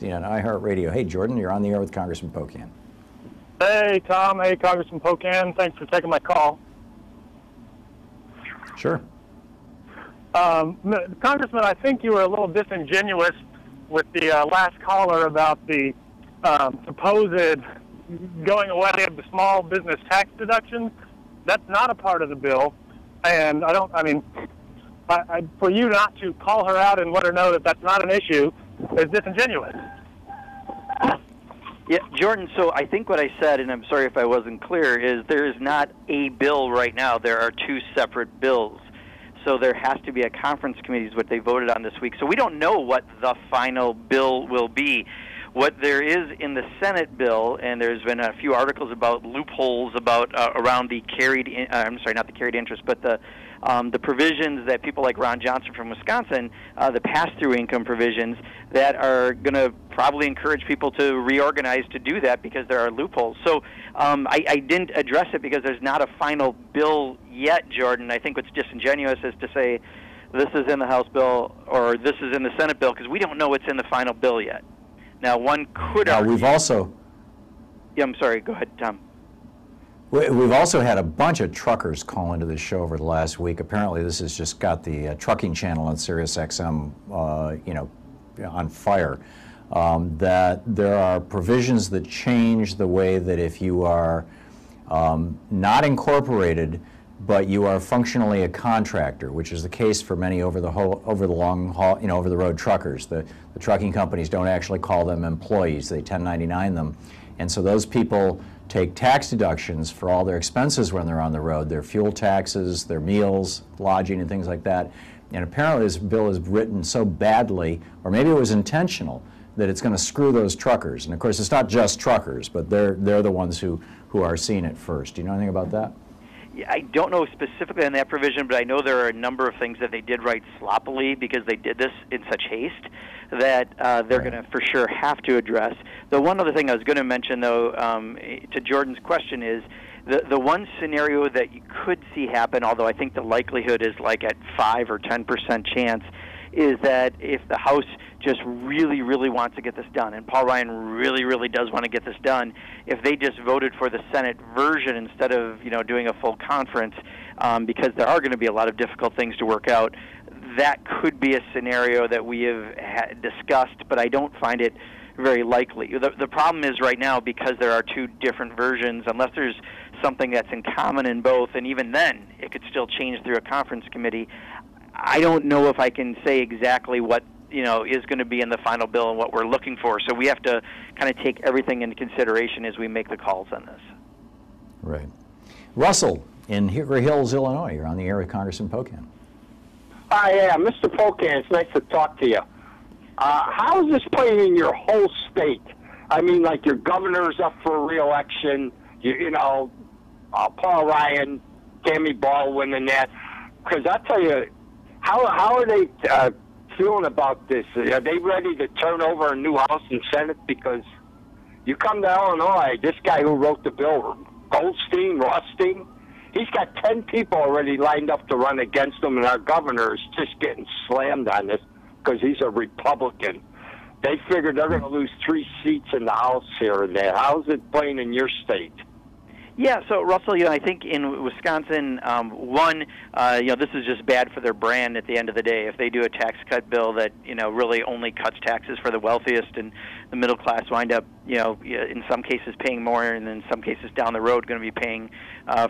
On iHeartRadio. Hey, Jordan, you're on the air with Congressman Pocan. Hey, Tom. Hey, Congressman Pocan. Thanks for taking my call. Sure. Congressman, I think you were a little disingenuous with the last caller about the supposed going away of the small business tax deduction. That's not a part of the bill, and for you not to call her out and let her know that that's not an issue is disingenuous. Yeah, Jordan, so I think what I said, and I'm sorry if I wasn't clear, is there is not a bill right now. There are two separate bills. So there has to be a conference committee is what they voted on this week. So we don't know what the final bill will be. What there is in the Senate bill, and there's been a few articles about loopholes about around the not the carried interest, but the provisions that people like Ron Johnson from Wisconsin, the pass-through income provisions that are going to probably encourage people to reorganize to do that because there are loopholes. So I didn't address it because there's not a final bill yet, Jordan. I think what's disingenuous is to say this is in the House bill or this is in the Senate bill because we don't know what's in the final bill yet. Now, one could argue... We've also... Yeah, I'm sorry. Go ahead, Tom. We've also had a bunch of truckers call into this show over the last week. Apparently, this has just got the trucking channel on Sirius XM, on fire. That there are provisions that change the way that if you are not incorporated, but you are functionally a contractor, which is the case for many over the long haul, over the road truckers. The trucking companies don't actually call them employees; they 1099 them, and so those people take tax deductions for all their expenses when they're on the road, their fuel taxes, their meals, lodging, and things like that. And apparently this bill is written so badly, or maybe it was intentional, that it's going to screw those truckers. And of course, it's not just truckers, but they're the ones who are seeing it first. Do you know anything about that? Yeah, I don't know specifically on that provision, but I know there are a number of things that they did write sloppily because they did this in such haste that they're going to for sure have to address. The one other thing I was going to mention, though, to Jordan's question is the one scenario that you could see happen, although I think the likelihood is like at 5 or 10% chance, is that if the House just really, really wants to get this done, and Paul Ryan really, really does want to get this done, if they just voted for the Senate version instead of doing a full conference, because there are going to be a lot of difficult things to work out, that could be a scenario that we have discussed, but I don't find it very likely. The problem is right now, because there are two different versions, unless there's something that's in common in both, and even then it could still change through a conference committee, I don't know if I can say exactly what is going to be in the final bill and what we're looking for. So we have to kind of take everything into consideration as we make the calls on this. Right. Russell in Hickory Hills, Illinois. You're on the air with Congressman Pocan. Hi, yeah, Mr. Pocan, it's nice to talk to you. How is this playing in your whole state? I mean, like your governor's up for re-election, Paul Ryan, Tammy Baldwin and that. Because I'll tell you, how are they feeling about this? Are they ready to turn over a new House and Senate? Because you come to Illinois, this guy who wrote the bill, Rothstein, he's got 10 people already lined up to run against him, and our governor is just getting slammed on this because he's a Republican. They figure they're going to lose 3 seats in the House here and there. How's it playing in your state? Yeah, so Russell, I think in Wisconsin, this is just bad for their brand at the end of the day. If they do a tax cut bill that, really only cuts taxes for the wealthiest and the middle class wind up, in some cases paying more and in some cases down the road going to be paying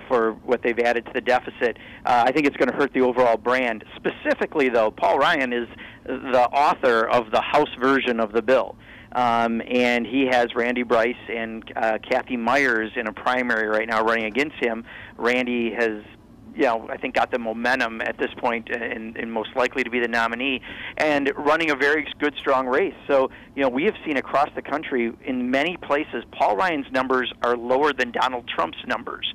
for what they've added to the deficit, I think it's going to hurt the overall brand. Specifically, though, Paul Ryan is the author of the House version of the bill. And he has Randy Bryce and Kathy Myers in a primary right now running against him. Randy has, I think got the momentum at this point and most likely to be the nominee and running a very good, strong race. So, we have seen across the country in many places, Paul Ryan's numbers are lower than Donald Trump's numbers.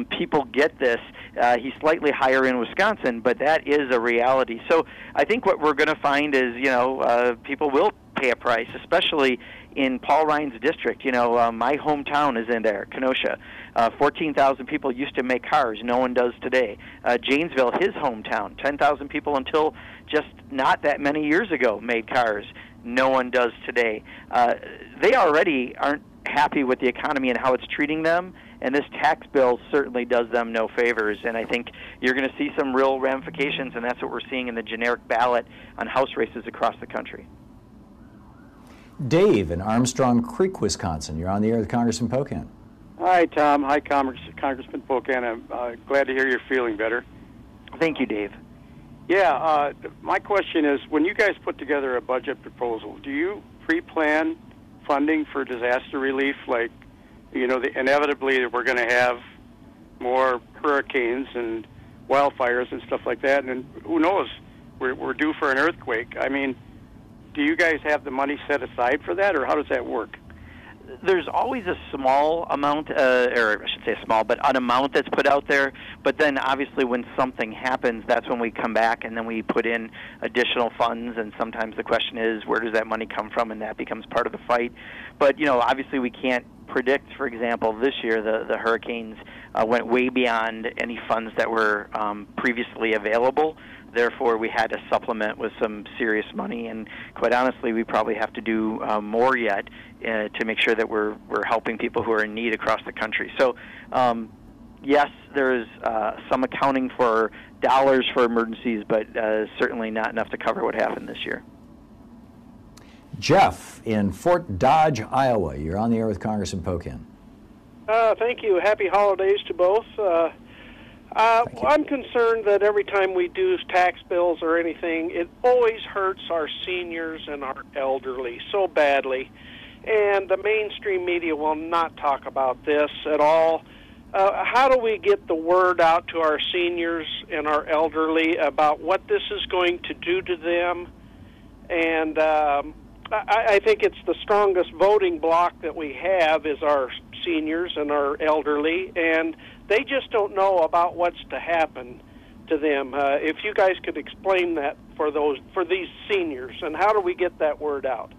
People get this. He's slightly higher in Wisconsin, but that is a reality. So I think what we're going to find is, people will pay a price, especially in Paul Ryan's district. My hometown is in there, Kenosha. 14,000 people used to make cars. No one does today. Janesville, his hometown, 10,000 people until just not that many years ago made cars. no one does today. They already aren't happy with the economy and how it's treating them, and this tax bill certainly does them no favors. And I think you're going to see some real ramifications, and that's what we're seeing in the generic ballot on House races across the country. Dave in Armstrong Creek, Wisconsin. You're on the air with Congressman Pocan. Hi, Tom. Hi, Congressman Pocan. I'm glad to hear you're feeling better. Thank you, Dave. Yeah, my question is, when you guys put together a budget proposal, do you pre-plan funding for disaster relief? Like, you know, inevitably we're going to have more hurricanes and wildfires and stuff like that, and who knows, we're due for an earthquake. I mean, do you guys have the money set aside for that, or how does that work? There's always a small amount, or I should say small, but an amount that's put out there. But then obviously when something happens, that's when we come back and then we put in additional funds. And sometimes the question is, where does that money come from? And that becomes part of the fight. But, you know, obviously we can't predict, for example, this year the hurricanes went way beyond any funds that were previously available. Therefore, we had to supplement with some serious money, and quite honestly, we probably have to do more yet to make sure that we're helping people who are in need across the country. So, yes, there is some accounting for dollars for emergencies, but certainly not enough to cover what happened this year. Jeff in Fort Dodge, Iowa. You're on the air with Congressman Pocan. Thank you. Happy holidays to both. I'm concerned that every time we do tax bills or anything, it always hurts our seniors and our elderly so badly. And the mainstream media will not talk about this at all. How do we get the word out to our seniors and our elderly about what this is going to do to them? And I think it's the strongest voting bloc that we have is our seniors and our elderly, and they just don't know about what's to happen to them. If you guys could explain that for these seniors, and how do we get that word out?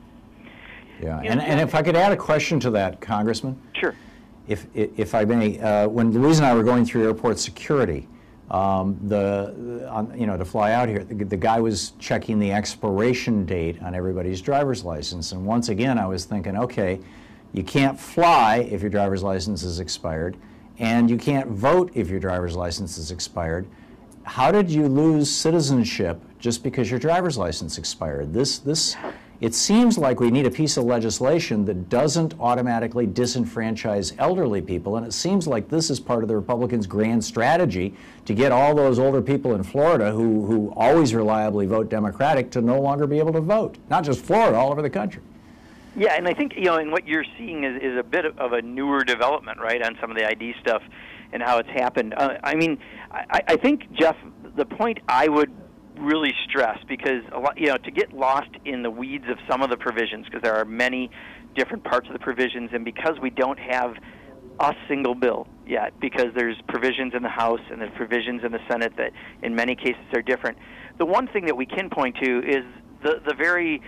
Yeah, and if I could add a question to that, Congressman. Sure. If I may, when Louise and I were going through airport security, to fly out here, the guy was checking the expiration date on everybody's driver's license, and once again I was thinking, okay, you can't fly if your driver's license is expired, and you can't vote if your driver's license is expired. How did you lose citizenship just because your driver's license expired? It seems like we need a piece of legislation that doesn't automatically disenfranchise elderly people, and it seems like this is part of the Republicans' grand strategy to get all those older people in Florida who always reliably vote Democratic to no longer be able to vote. Not just Florida, all over the country. Yeah, and I think, and what you're seeing is a bit of a newer development, right, on some of the ID stuff and how it's happened. I think, Jeff, the point I would really stress, because to get lost in the weeds of some of the provisions, because there are many different parts of the provisions, and because we don't have a single bill yet, because there's provisions in the House and there's provisions in the Senate that in many cases are different. The one thing that we can point to is the very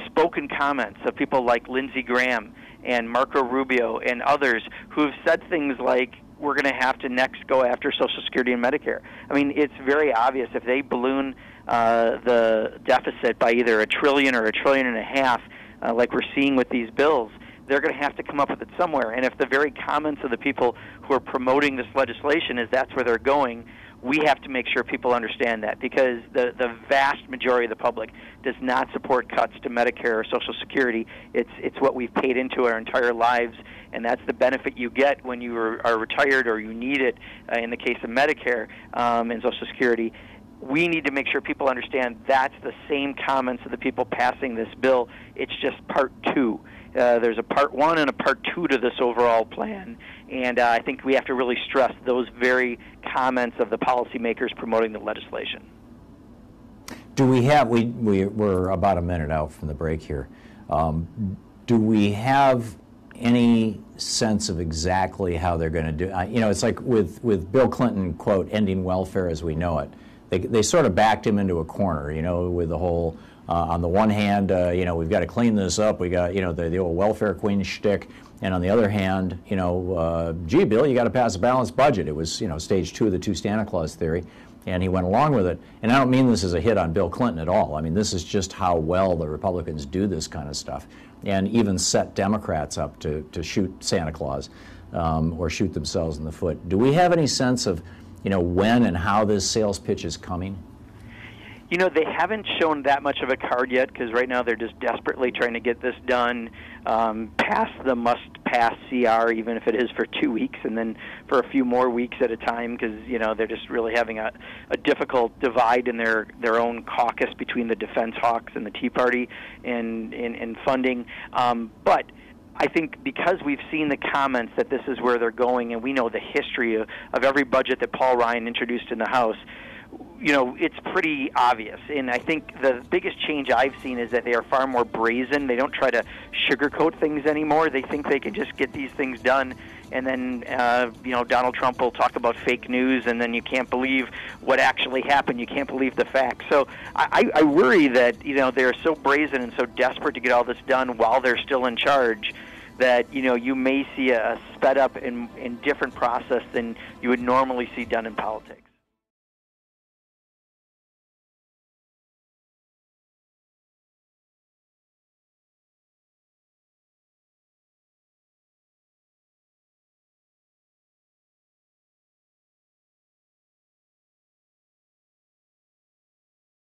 spoken comments of people like Lindsey Graham and Marco Rubio and others who have said things like, we're going to have to next go after Social Security and Medicare. I mean, it's very obvious if they balloon the deficit by either $1 trillion or $1.5 trillion, like we're seeing with these bills, they're going to have to come up with it somewhere. And if the very comments of the people who are promoting this legislation is that's where they're going, we have to make sure people understand that, because the vast majority of the public does not support cuts to Medicare or Social Security. It's what we've paid into our entire lives, and that's the benefit you get when you are retired or you need it in the case of Medicare and Social Security. We need to make sure people understand that's the same comments of the people passing this bill. It's just part two. There's a part one and a part two to this overall plan, and I think we have to really stress those very comments of the policymakers promoting the legislation. Do we have, we're about a minute out from the break here. Do we have any sense of exactly how they're going to do? It's like with Bill Clinton, quote, ending welfare as we know it. They sort of backed him into a corner, with the whole, on the one hand, we've got to clean this up. We got, the old welfare queen shtick. And on the other hand, gee, Bill, you got to pass a balanced budget. It was, stage 2 of the two Santa Claus theory. and he went along with it. And I don't mean this as a hit on Bill Clinton at all. I mean, this is just how well the Republicans do this kind of stuff, and even set Democrats up to shoot Santa Claus or shoot themselves in the foot. Do we have any sense of, when and how this sales pitch is coming? They haven't shown that much of a card yet, because right now they're just desperately trying to get this done, past the must-pass CR, even if it is for 2 weeks, and then for a few more weeks at a time, because, they're just really having a difficult divide in their own caucus between the defense hawks and the Tea Party in funding. But I think because we've seen the comments that this is where they're going, and we know the history of every budget that Paul Ryan introduced in the House, it's pretty obvious. And I think the biggest change I've seen is that they are far more brazen. They don't try to sugarcoat things anymore. They think they can just get these things done, and then, Donald Trump will talk about fake news, and then you can't believe what actually happened. You can't believe the facts. So I worry that, they're so brazen and so desperate to get all this done while they're still in charge that, you may see a sped up and different process than you would normally see done in politics.